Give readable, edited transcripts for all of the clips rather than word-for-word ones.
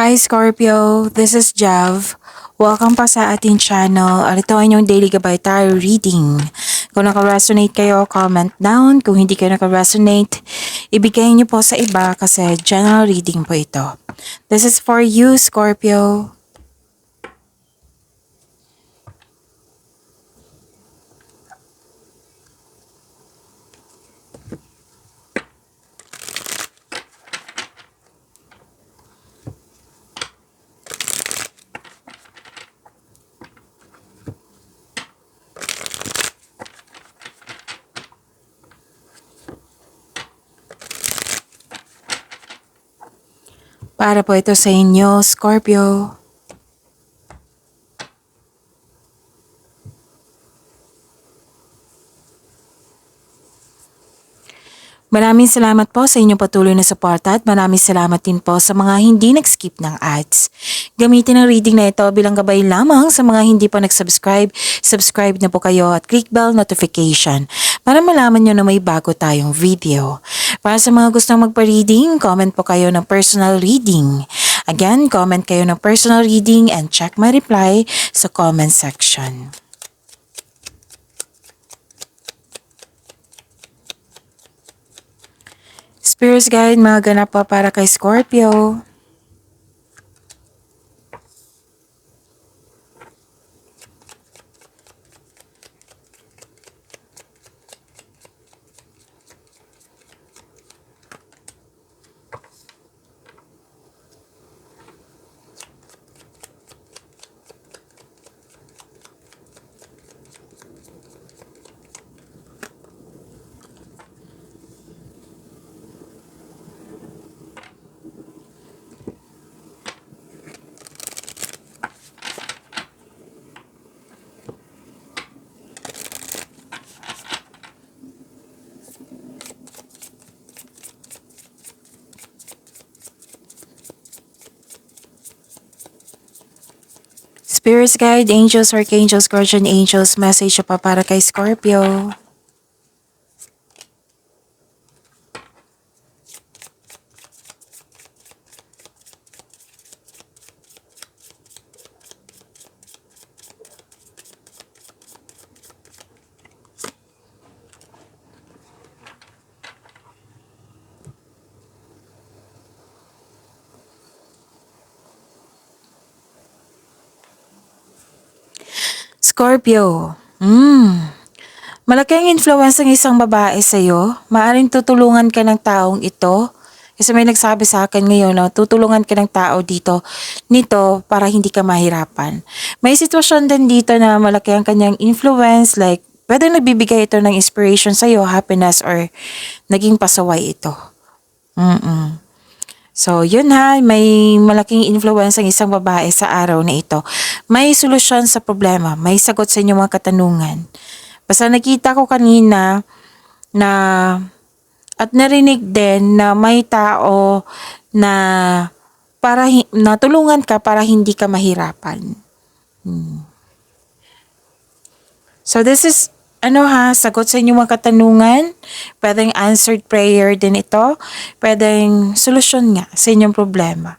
Hi Scorpio, this is Jav. Welcome pa sa ating channel at ito ay inyong daily gabay tarot reading. Kung naka-resonate kayo, comment down. Kung hindi kayo naka-resonate, ibigay niyo po sa iba kasi general reading po ito. This is for you, Scorpio. Para po ito sa inyo, Scorpio. Maraming salamat po sa inyong patuloy na suporta at maraming salamat din po sa mga hindi nag-skip ng ads. Gamitin ang reading na ito bilang gabay lamang sa mga hindi pa nag-subscribe. Subscribe na po kayo at click bell notification para malaman nyo na may bago tayong video. Para sa mga gustong magpa-reading, comment po kayo ng personal reading. Again, comment kayo ng personal reading and check my reply sa comment section. Spirits Guide, mga ganap po para kay Scorpio. Spirits Guide, Angels, Archangels, Guardian Angels, message pa para kay Scorpio. Scorpio, malaki ang influence ng isang babae sa'yo. Maaring tutulungan ka ng taong ito. Kasi may nagsabi sa akin ngayon na tutulungan ka ng tao nito para hindi ka mahirapan. May sitwasyon din dito na malaki ang kanyang influence, like pwede nagbibigay ito ng inspiration sa'yo, happiness, or naging pasaway ito. So, yun ha, may malaking influence ang isang babae sa araw na ito. May solusyon sa problema, may sagot sa inyong mga katanungan. Basta nakita ko kanina na at narinig din na may tao na natulungan ka para hindi ka mahirapan. So, this is sagot sa inyong mga katanungan. Pwedeng answered prayer din ito. Pwedeng solusyon nga sa inyong problema.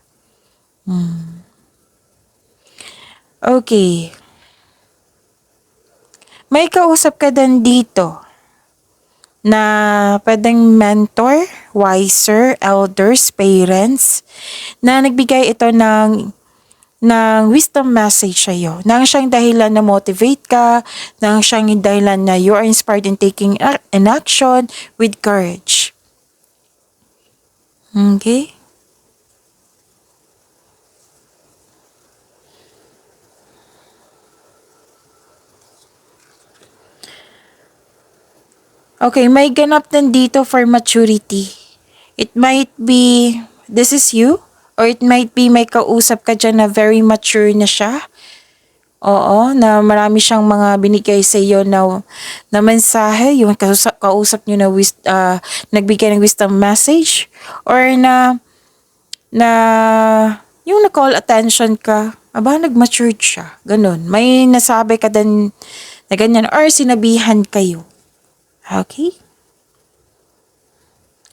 Okay. May kausap ka din dito na pwedeng mentor, wiser, elders, parents, na nagbigay ito ng wisdom message sa'yo. Nang siyang dahilan na motivate ka, nang siyang dahilan na you are inspired in taking an action with courage. Okay? Okay, may ganap din dito for maturity. It might be, this is you, or it might be may kausap ka dyan na very mature na siya. Oo, na marami siyang mga binigay sa iyo na mensahe, yung kausap niyo na nagbigay ng wisdom message, or na yung na-call attention ka, nag-matured siya, ganun. May nasabi ka din na ganyan, or sinabihan kayo. Okay?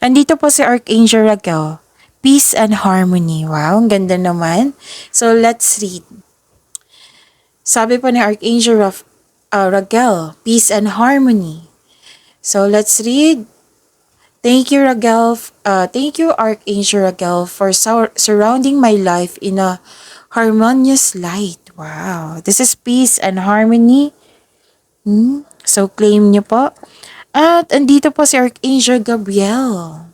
Andito po si Archangel Raquel. Peace and harmony. Wow, ang ganda naman. So, let's read. Sabi pa ni Archangel Raguel, peace and harmony. So, let's read. Thank you, Raguel. Thank you, Archangel Raguel, for surrounding my life in a harmonious light. Wow. This is peace and harmony. So, claim nyo po. At andito po si Archangel Gabriel.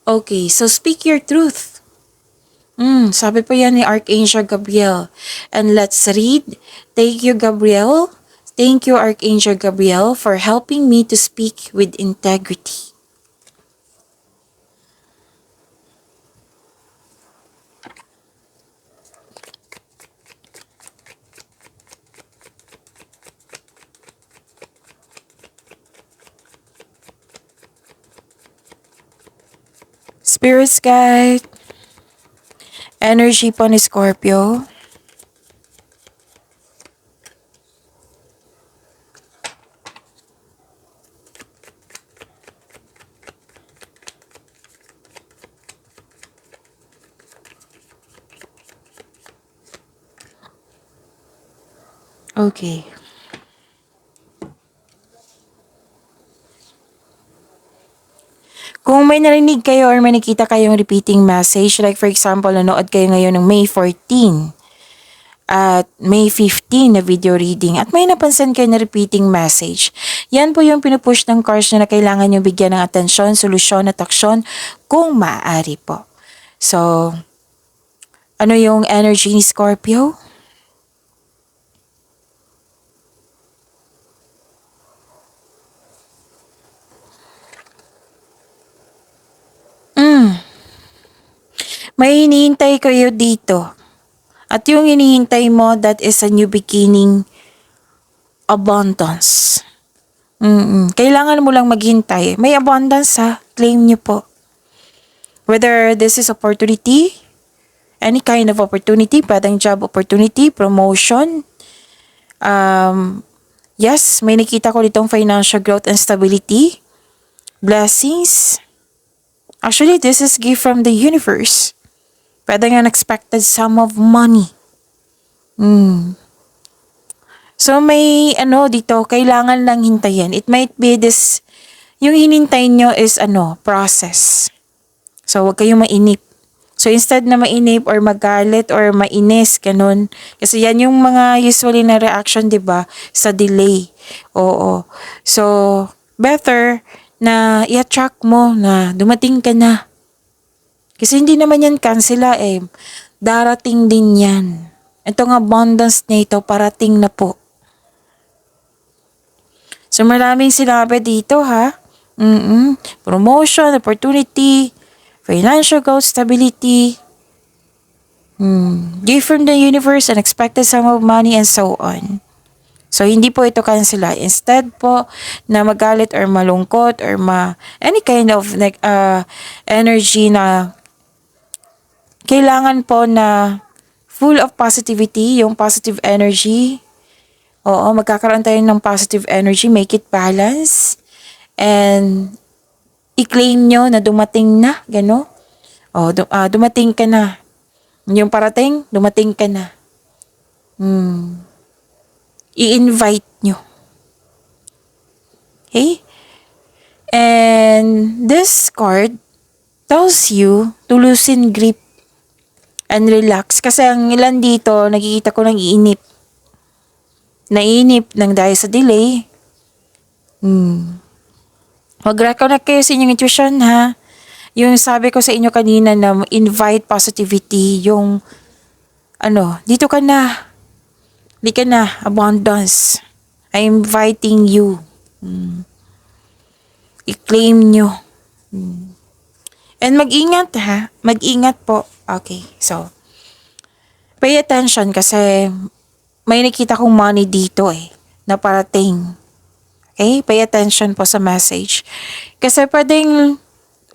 Okay, so speak your truth. Sabi po yan ni Archangel Gabriel. And let's read. Thank you, Gabriel. Thank you, Archangel Gabriel, for helping me to speak with integrity. Spirit's guide. Energy po ni Scorpio. Okay. Kung may narinig kayo or may nakita kayong repeating message, like for example, nanood kayo ngayon ng May 14 at May 15 na video reading at may napansin kayo na repeating message, yan po yung pinupush ng cards na kailangan nyo bigyan ng atensyon, solusyon at aksyon kung maaari po. So, ano yung energy ni Scorpio? May hinihintay kayo dito. At yung hinihintay mo, that is a new beginning, abundance. Kailangan mo lang maghintay. May abundance ha, claim nyo po. Whether this is opportunity, any kind of opportunity, pwedeng job opportunity, promotion. Yes, may nakita ko ditong financial growth and stability, blessings. Actually, this is gift from the universe. Pwedeng unexpected sum of money. So may dito, kailangan lang hintayin. It might be this, yung hinintay nyo is process. So wag kayong mainip. So instead na mainip or magalit or mainis, ganun. Kasi yan yung mga usually na reaction, 'di ba, sa delay. Oo. So better na i-attract mo na dumating ka na. Kasi hindi naman yan kansela darating din yan. Itong abundance na ito, parating na po. So maraming sinabi dito ha. Promotion, opportunity, financial growth, stability, gift from the universe, unexpected sum of money, and so on. So hindi po ito kansela. Instead po na magalit or malungkot or any kind of energy na kailangan po na full of positivity, yung positive energy. Oo, magkakaroon tayo ng positive energy, make it balance. And i-claim nyo na dumating na, gano? Dumating ka na. Yung parating, dumating ka na. I-invite nyo. Okay? And this card tells you to loosen grip and relax. Kasi ang ilan dito, nakikita ko nang iinip. Nainip nang dahil sa delay. Mag-reconnect kayo sa inyong intuition ha. Yung sabi ko sa inyo kanina na invite positivity. Yung dito ka na. Di ka na. Abundance. I'm inviting you. I-claim nyo. And mag-ingat ha. Mag-ingat po. Okay, so pay attention kasi may nakita kong money dito na parating. Okay, pay attention po sa message. Kasi pwedeng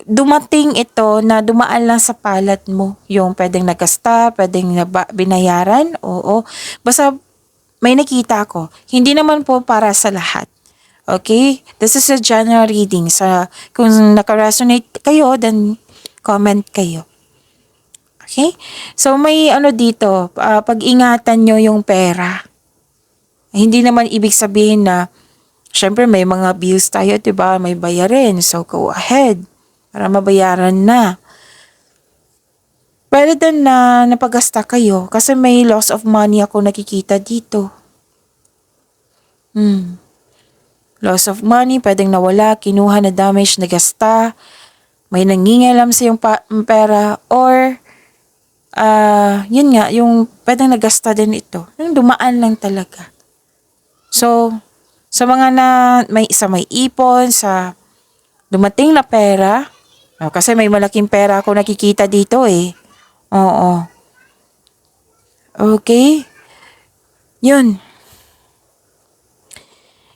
dumating ito na dumaan lang sa palad mo. Yung pwedeng nagasta, pwedeng binayaran, oo. Basta may nakita ko. Hindi naman po para sa lahat. Okay? This is a general reading. Kung naka-resonate kayo, then comment kayo. Okay? So, may ano dito, pag-ingatan nyo yung pera. Hindi naman ibig sabihin na, syempre may mga bills tayo, diba? May bayarin. So, go ahead para mabayaran na. Pwede din na napagasta kayo kasi may loss of money ako nakikita dito. Loss of money, pwedeng nawala, kinuha na damage, nagasta, may nangingialam sa yung pera, or yun nga, yung pwedeng nagasta din ito. Yung dumaan lang talaga. So, sa mga may ipon, sa dumating na pera, kasi may malaking pera ako nakikita dito eh. Oo. Okay? Yun.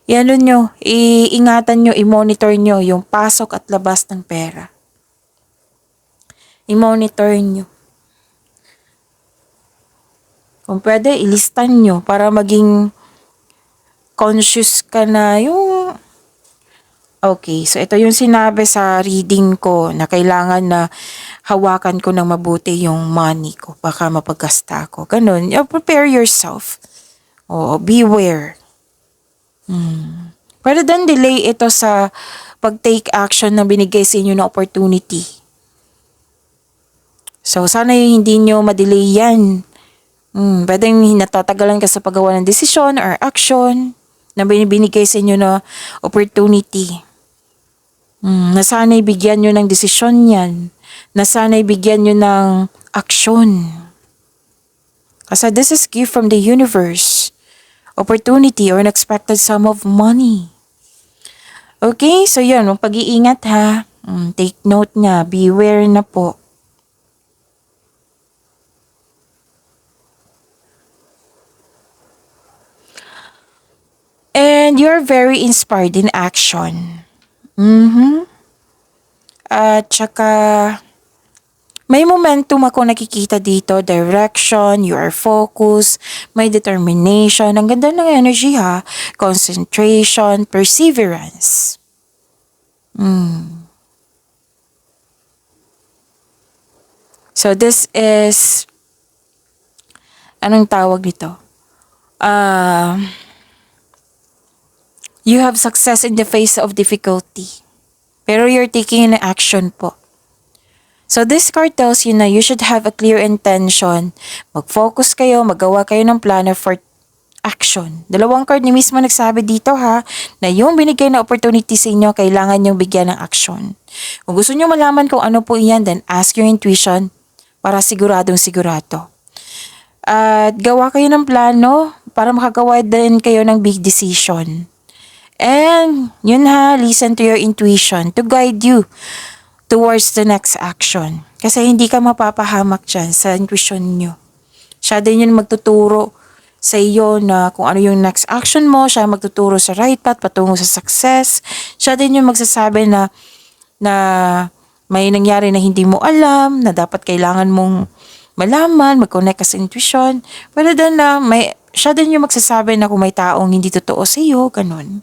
Yan nyo, iingatan nyo, i-monitor nyo yung pasok at labas ng pera. I-monitor nyo. Kung pwede, ilistan nyo para maging conscious ka na yung... Okay, so ito yung sinabi sa reading ko na kailangan na hawakan ko ng mabuti yung money ko. Baka mapagkasta ako. Ganun. Prepare yourself. Beware. Pwede din delay ito sa pag-take action na binigay sa inyo na opportunity. So, sana hindi nyo ma-delay yan. Pwedeng natatagalan ka sa paggawa ng desisyon or action na binibigay sa inyo na opportunity. Nasana'y bigyan nyo ng desisyon yan. Nasana'y bigyan nyo ng aksyon. Kasi this is gift from the universe. Opportunity or unexpected sum of money. Okay, so yun, pag-iingat ha. Take note nga, beware na po. And you're very inspired in action. At saka, may momentum ako nakikita dito, direction, you are focused, may determination, ang ganda ng energy ha, concentration, perseverance. So this is, anong tawag dito? You have success in the face of difficulty. Pero you're taking an action po. So this card tells you na you should have a clear intention. Mag-focus kayo, magawa kayo ng plano for action. Dalawang card ni mismo nagsabi dito ha, na yung binigay na opportunity sa inyo, kailangan nyong bigyan ng action. Kung gusto nyo malaman kung ano po iyan, then ask your intuition para siguradong sigurado. At gawa kayo ng plano para makagawa din kayo ng big decision. And yun ha, listen to your intuition to guide you towards the next action. Kasi hindi ka mapapahamak dyan sa intuition nyo. Siya din yun magtuturo sa iyo na kung ano yung next action mo. Siya magtuturo sa right path patungo sa success. Siya din yung magsasabi na may nangyari na hindi mo alam, na dapat kailangan mong malaman, mag-connect ka sa intuition. Pero din na siya din yung magsasabi na kung may taong hindi totoo sa iyo, ganun.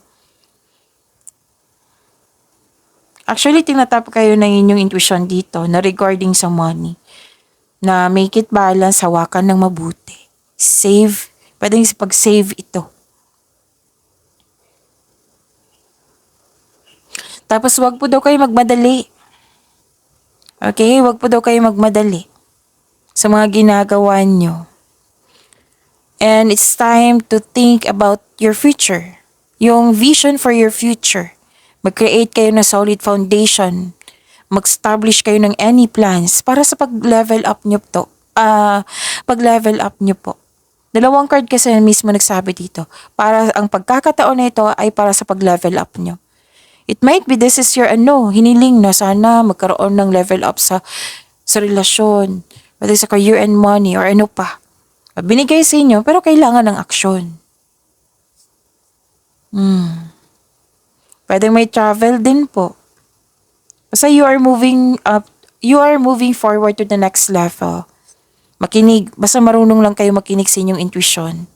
Actually, tinatap kayo ng inyong intuition dito na regarding sa money. Na make it balance, hawakan ng mabuti. Save, pwedeng pag-save ito. Tapos wag po daw kayo magmadali. Okay, wag po daw kayo magmadali sa mga ginagawa nyo. And it's time to think about your future. Yung vision for your future. Mag-create kayo ng solid foundation. Mag-establish kayo ng any plans para sa pag-level up nyo to. Pag-level up nyo po. Dalawang card kasi mismo nagsabi dito. Para ang pagkakataon na ito ay para sa pag-level up nyo. It might be this is your hiniling na sana magkaroon ng level up sa relasyon. Whether sa career and money or ano pa. Binigay sa inyo pero kailangan ng aksyon. Pwedeng may travel din po. Basta you are moving forward to the next level. Makinig, basta marunong lang kayo makinig sa inyong intuition.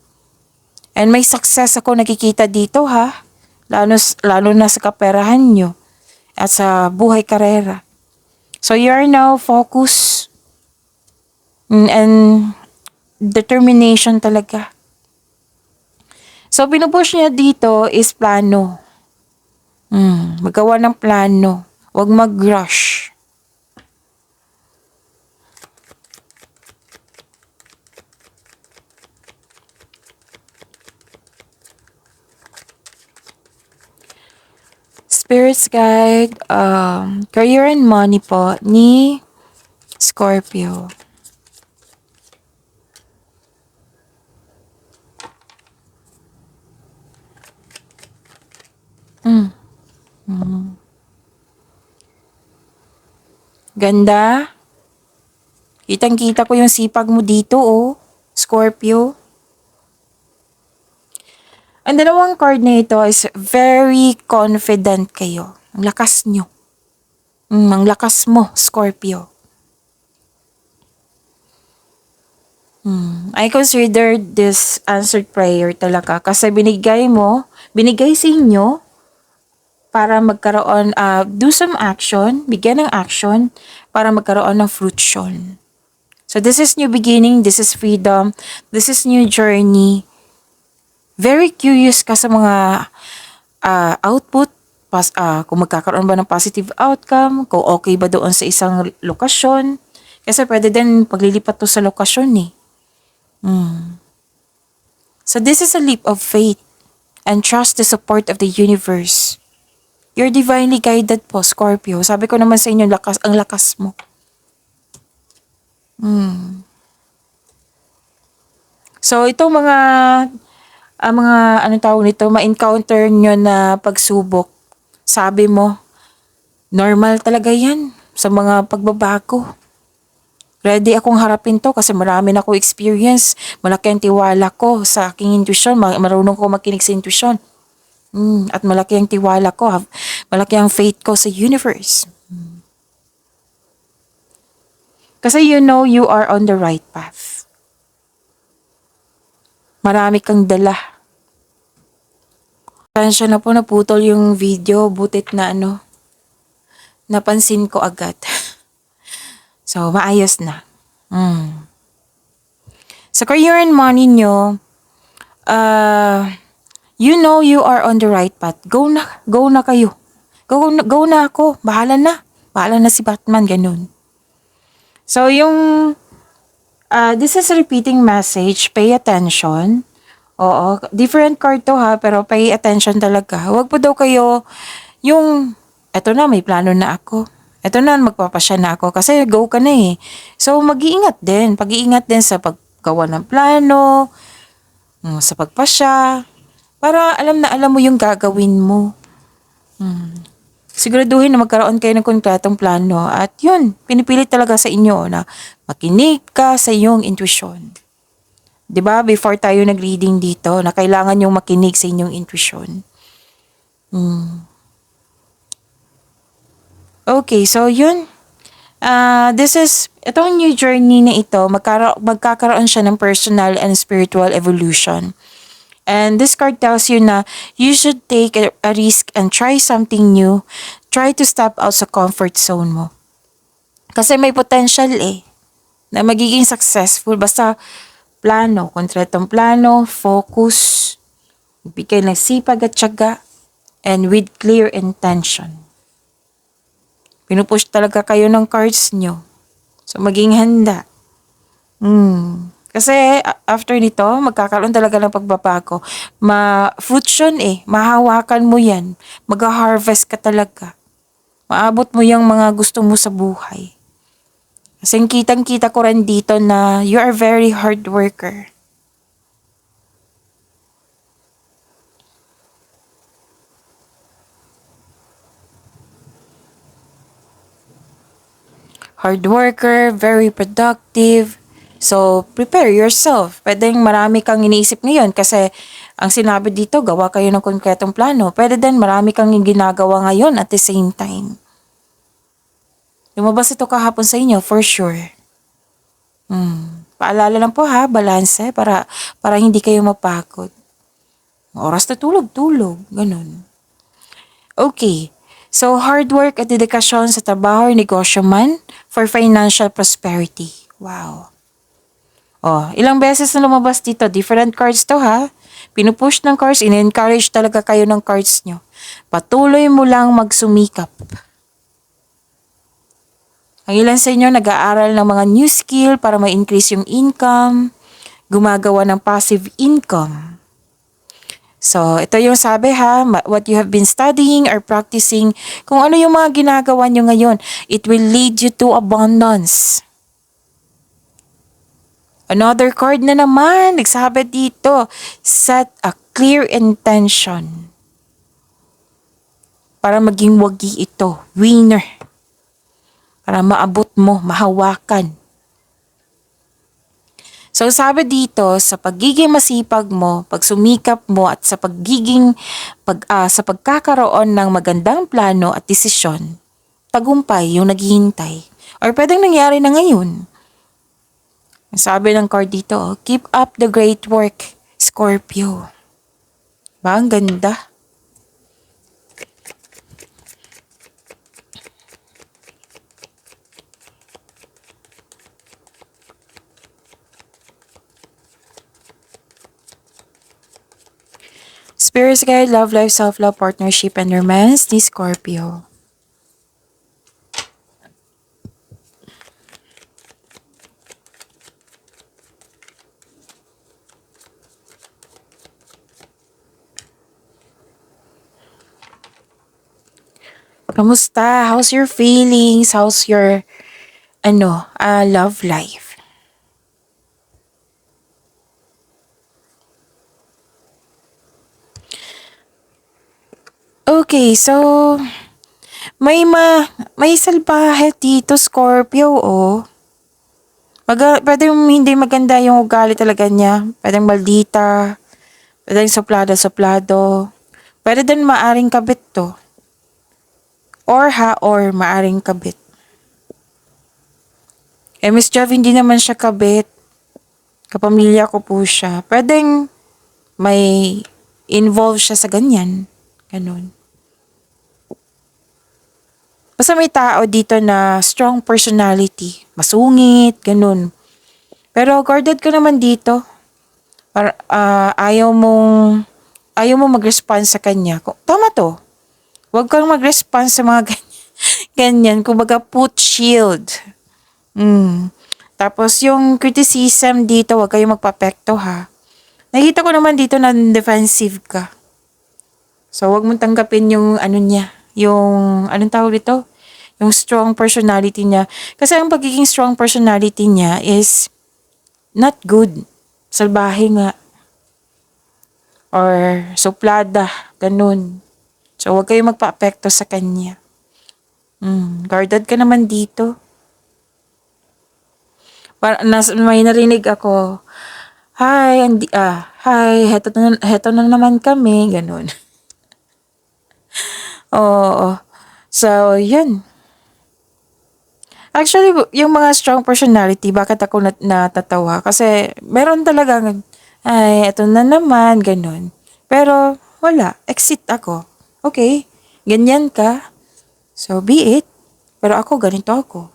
And may success ako nakikita dito ha. Lalo na sa kaperahan nyo at sa buhay karera. So you are now focused and determination talaga. So pinupush niya dito is plano. Magawa ng plano. Huwag mag-rush. Spirits guide, career and money po ni Scorpio. Ganda. Kitang-kita ko yung sipag mo dito, oh, Scorpio. Ang dalawang card na ito is very confident kayo. Ang lakas nyo. Ang lakas mo, Scorpio. I consider this answered prayer talaga kasi binigay sa inyo para magkaroon, do some action, bigyan ng action para magkaroon ng fruition. So this is new beginning, this is freedom, this is new journey. Very curious ka sa mga output, kung magkakaroon ba ng positive outcome, kung okay ba doon sa isang lokasyon. Kasi pwede din paglilipat to sa lokasyon eh. So this is a leap of faith and trust the support of the universe. You're divinely guided po, Scorpio. Sabi ko naman sa inyo, ang lakas mo. So itong mga anong tawag nito, ma-encounter nyo na pagsubok. Sabi mo, normal talaga yan sa mga pagbabago. Ready akong harapin to kasi marami na ako experience. Malaki ang tiwala ko sa aking intuition. Marunong ko makinig sa intuition. At malaki ang tiwala ko. Malaki ang faith ko sa universe. Kasi you know you are on the right path. Marami kang dala. Pasensya na po, naputol yung video. Butit na napansin ko agad. So, maayos na. Sa career and money nyo, you know you are on the right path. Go na kayo. Go na ako. Bahala na si Batman, ganun. So, this is a repeating message. Pay attention. Oo, different card to ha, pero pay attention talaga. Huwag po daw kayo eto na, may plano na ako. Eto na, magpapasya na ako kasi go ka na eh. So, mag-iingat din. Pag-iingat din sa paggawa ng plano, sa pagpasya, para alam mo yung gagawin mo. Siguraduhin na magkaroon kayo ng konkretong plano at yun, pinipilit talaga sa inyo na makinig ka sa iyong intuition. 'Di ba? Before tayo nag-reading dito, na kailangan yung makinig sa inyong intuition. Okay, so yun. Itong new journey na ito, magkakaroon siya ng personal and spiritual evolution. And this card tells you na you should take a risk and try something new. Try to step out sa comfort zone mo. Kasi may potential na magiging successful. Basta konkretong plano, focus, bigay ng sipag at tiyaga, and with clear intention. Pinupush talaga kayo ng cards nyo. So, maging handa. Kasi, after nito, magkakaroon talaga ng pagbabago. Fruition mahawakan mo yan. Mag-harvest ka talaga. Maabot mo yung mga gusto mo sa buhay. Kasi kitang-kita ko rin dito na you are very hard worker. Hard worker, very productive. So, prepare yourself. Pwedeng marami kang iniisip ngayon kasi ang sinabi dito, gawa kayo ng konkretong plano. Pwede din marami kang ginagawa ngayon at the same time. Lumabas ito kahapon sa inyo, for sure. Paalala lang po ha, balanse para hindi kayo mapagod. Oras na tulog, ganun. Okay. So, hard work at dedikasyon sa trabaho or negosyo man for financial prosperity. Wow. Oh, ilang beses na lumabas dito. Different cards to ha. Pinupush ng cards, in-encourage talaga kayo ng cards nyo. Patuloy mo lang magsumikap. Ang ilan sa inyo nag-aaral ng mga new skill para ma-increase yung income, gumagawa ng passive income. So, ito yung sabi ha, what you have been studying or practicing, kung ano yung mga ginagawa nyo ngayon, it will lead you to abundance. Another card na naman, nagsabi dito, set a clear intention. Para maging wagi ito, winner. Para maabot mo, mahawakan. So sabi dito, sa pagiging masipag mo, pagsumikap mo at sa sa pagkakaroon ng magandang plano at desisyon, tagumpay yung naghihintay. Or pwedeng nangyari na ngayon. Sabi ng card dito, keep up the great work, Scorpio. Ba, ang ganda. Spirits guide, love life, self-love, partnership, and romance ni Scorpio. Kamusta? How's your feelings? How's your, love life? Okay, so, may salbahe dito, Scorpio, oh. Pwede hindi maganda yung ugali talaga niya. Pwedeng maldita. Pwedeng suplado-suplado. Pwede din maaring kabit to. Or maaring kabit. Miss Jav, hindi naman siya kabit. Kapamilya ko po siya. Pwedeng may involve siya sa ganyan. Ganun. Basta may tao dito na strong personality. Masungit, ganun. Pero guarded ka naman dito. Ayaw mo mag-respond sa kanya. Tama to. Huwag kang mag-respond sa mga ganyan. Kumbaga put shield. Tapos yung criticism dito, huwag kayong magpapekto ha. Nakita ko naman dito na defensive ka. So, huwag mong tanggapin yung niya. Yung, anong tawag dito? Yung strong personality niya. Kasi ang pagiging strong personality niya is not good. Salbahe nga. Or suplada. Ganun. So, huwag kayong magpa-apekto sa kanya. Guarded ka naman dito. May narinig ako. Hi, heto na naman kami. Ganun. Oo. So, yun. Actually, yung mga strong personality, bakit ako natatawa? Kasi, meron talagang, eto na naman, ganun. Pero, wala. Exit ako. Okay, ganyan ka. So, be it. Pero ako, ganito ako.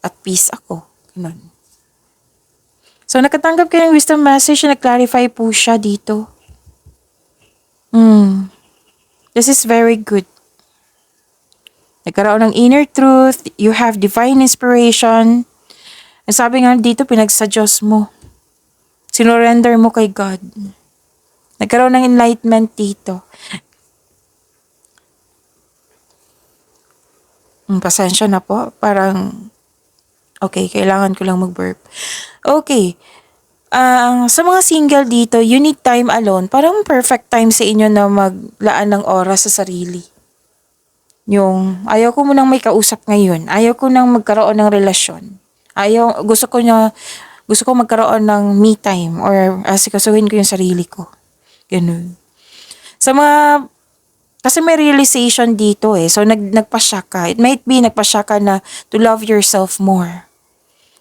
At peace ako. Ganun. So, nakatanggap kayo ng wisdom message na nag-clarify po siya dito. This is very good. Nagkaroon ng inner truth, you have divine inspiration. Ang sabi nga dito, pinagsa Diyos mo. Sinurrender mo kay God. Nagkaroon ng enlightenment dito. Pasensya na po. Parang, okay, kailangan ko lang mag-burp. Okay. Sa mga single dito, you need time alone. Parang perfect time sa inyo na maglaan ng oras sa sarili. Yung, ayaw ko munang may kausap ngayon. Ayaw ko nang magkaroon ng relasyon. Gusto ko magkaroon ng me time or asikasuhin ko yung sarili ko. Ganun. Kasi may realization dito eh. So, nagpasya ka. It might be nagpasya ka na to love yourself more.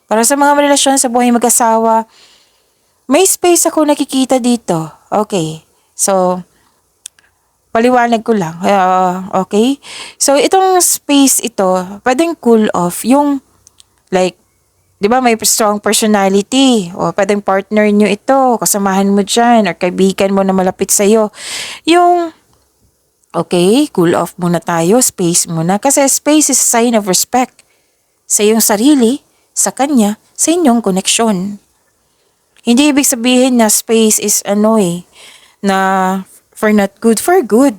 Para sa mga relasyon sa buhay mag-asawa, may space ako nakikita dito. Okay. So, Paliwanag ko lang. Okay? So, itong space ito, pwedeng cool off. Yung, like, di ba may strong personality? O pwedeng partner nyo ito, kasamahan mo dyan, or kaibigan mo na malapit sa'yo. Yung, okay, cool off muna tayo, space muna. Kasi space is a sign of respect sa iyong sarili, sa kanya, sa inyong koneksyon. Hindi ibig sabihin na space is na for not good, for good.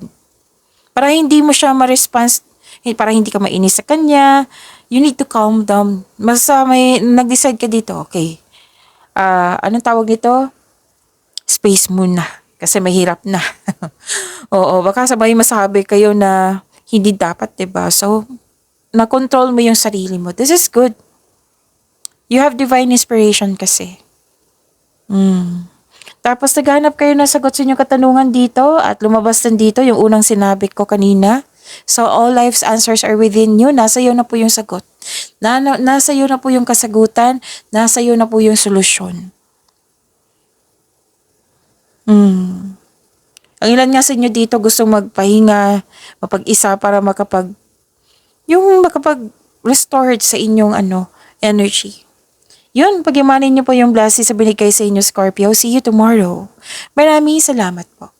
Para hindi mo siya ma-response, para hindi ka mainis sa kanya, you need to calm down. May nag-decide ka dito, okay. Anong tawag nito? Space muna. Kasi mahirap na. Oo, baka sabay masabi kayo na hindi dapat, 'di ba? So, na-control mo yung sarili mo. This is good. You have divine inspiration kasi. Tapos naghanap kayo ng sagot sa inyong katanungan dito at lumabas din dito yung unang sinabi ko kanina. So all life's answers are within you. Nasa iyo na po yung sagot. Nasa iyo na po yung kasagutan. Nasa iyo na po yung solusyon. Ang ilan nga sa inyo dito gusto magpahinga, mapag-isa para makapag-restore sa inyong energy. Yun, pagyamanin niyo po yung blessings sa binigay sa inyo, Scorpio. See you tomorrow. Maraming salamat po.